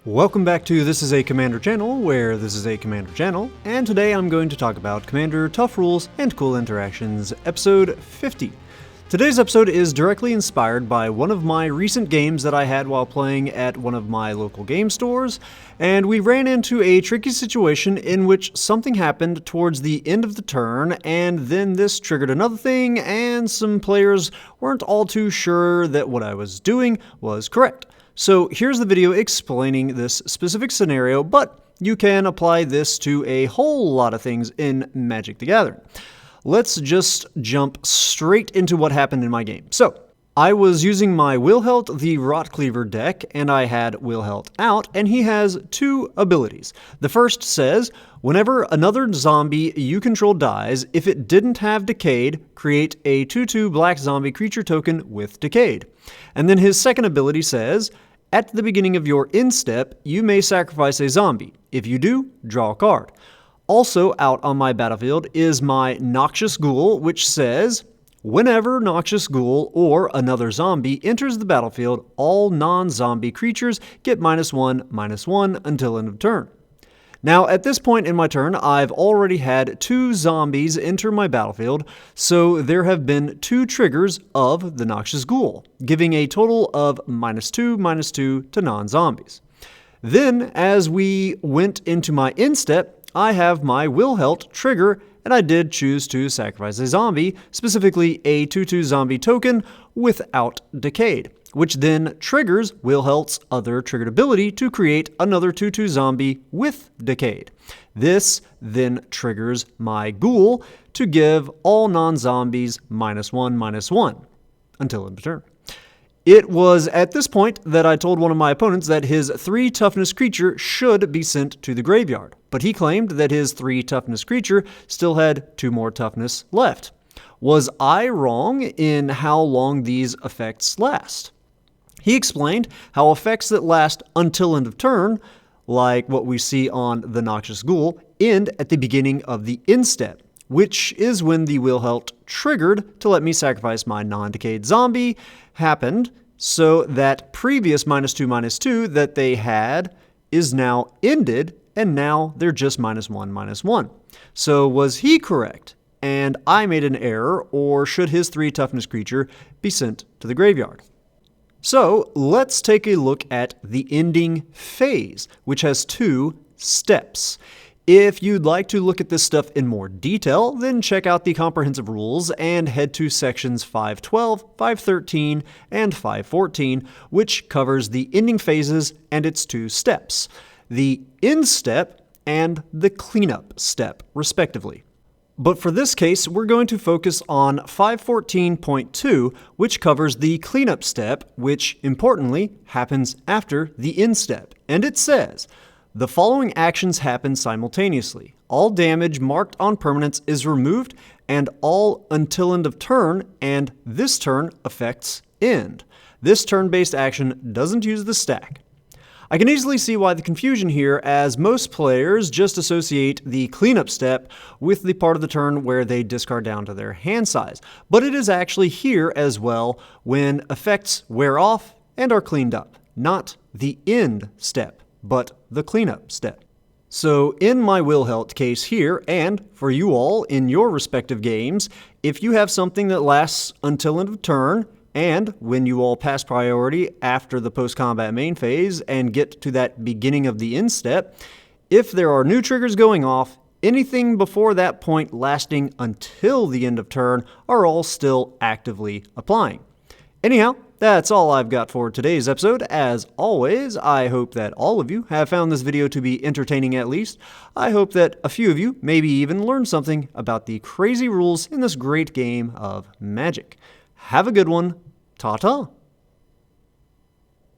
Welcome back to This Is a Commander channel, where this is a Commander channel, and today I'm going to talk about Commander Tough Rules and Cool Interactions, episode 50. Today's episode is directly inspired by one of my recent games that I had while playing at one of my local game stores, and we ran into a tricky situation in which something happened towards the end of the turn, and then this triggered another thing, and some players weren't all too sure that what I was doing was correct. So here's the video explaining this specific scenario, but you can apply this to a whole lot of things in Magic the Gathering. Let's just jump straight into what happened in my game. So, I was using my Wilhelt the Rotcleaver deck, and I had Wilhelt out, and he has two abilities. The first says, whenever another zombie you control dies, if it didn't have Decayed, create a 2/2 black zombie creature token with Decayed. And then his second ability says, at the beginning of your end step, you may sacrifice a zombie. If you do, draw a card. Also out on my battlefield is my Noxious Ghoul, which says, whenever Noxious Ghoul or another zombie enters the battlefield, all non-zombie creatures get -1/-1 until end of turn. Now, at this point in my turn, I've already had two zombies enter my battlefield, so there have been two triggers of the Noxious Ghoul, giving a total of -2/-2 to non-zombies. Then, as we went into my end step, I have my Wilhelt trigger, and I did choose to sacrifice a zombie, specifically a 2/2 zombie token without Decayed, which then triggers Wilhelt's other triggered ability to create another 2/2 zombie with Decayed. This then triggers my Ghoul to give all non-zombies -1/-1 until end of turn. It was at this point that I told one of my opponents that his 3 toughness creature should be sent to the graveyard, but he claimed that his 3 toughness creature still had 2 more toughness left. Was I wrong in how long these effects last? He explained how effects that last until end of turn, like what we see on the Noxious Ghoul, end at the beginning of the end step, which is when the Wilhelt triggered to let me sacrifice my non-decayed zombie happened, so that previous -2/-2 that they had is now ended, and now they're just -1/-1. So was he correct, and I made an error, or should his 3 toughness creature be sent to the graveyard? So let's take a look at the ending phase, which has 2 steps. If you'd like to look at this stuff in more detail, then check out the comprehensive rules and head to sections 512, 513, and 514, which covers the ending phases and its 2 steps, the end step and the cleanup step, respectively. But for this case, we're going to focus on 514.2, which covers the cleanup step, which, importantly, happens after the end step. And it says, the following actions happen simultaneously. All damage marked on permanents is removed, and all until end of turn, and this turn effects end. This turn-based action doesn't use the stack. I can easily see why the confusion here, as most players just associate the cleanup step with the part of the turn where they discard down to their hand size. But it is actually here as well when effects wear off and are cleaned up, not the end step, but the cleanup step. So in my Wilhelt case here, and for you all in your respective games, if you have something that lasts until end of turn, and when you all pass priority after the post-combat main phase and get to that beginning of the end step, if there are new triggers going off, anything before that point lasting until the end of turn are all still actively applying. Anyhow, that's all I've got for today's episode. As always, I hope that all of you have found this video to be entertaining at least. I hope that a few of you maybe even learned something about the crazy rules in this great game of Magic. Have a good one. Ta-ta.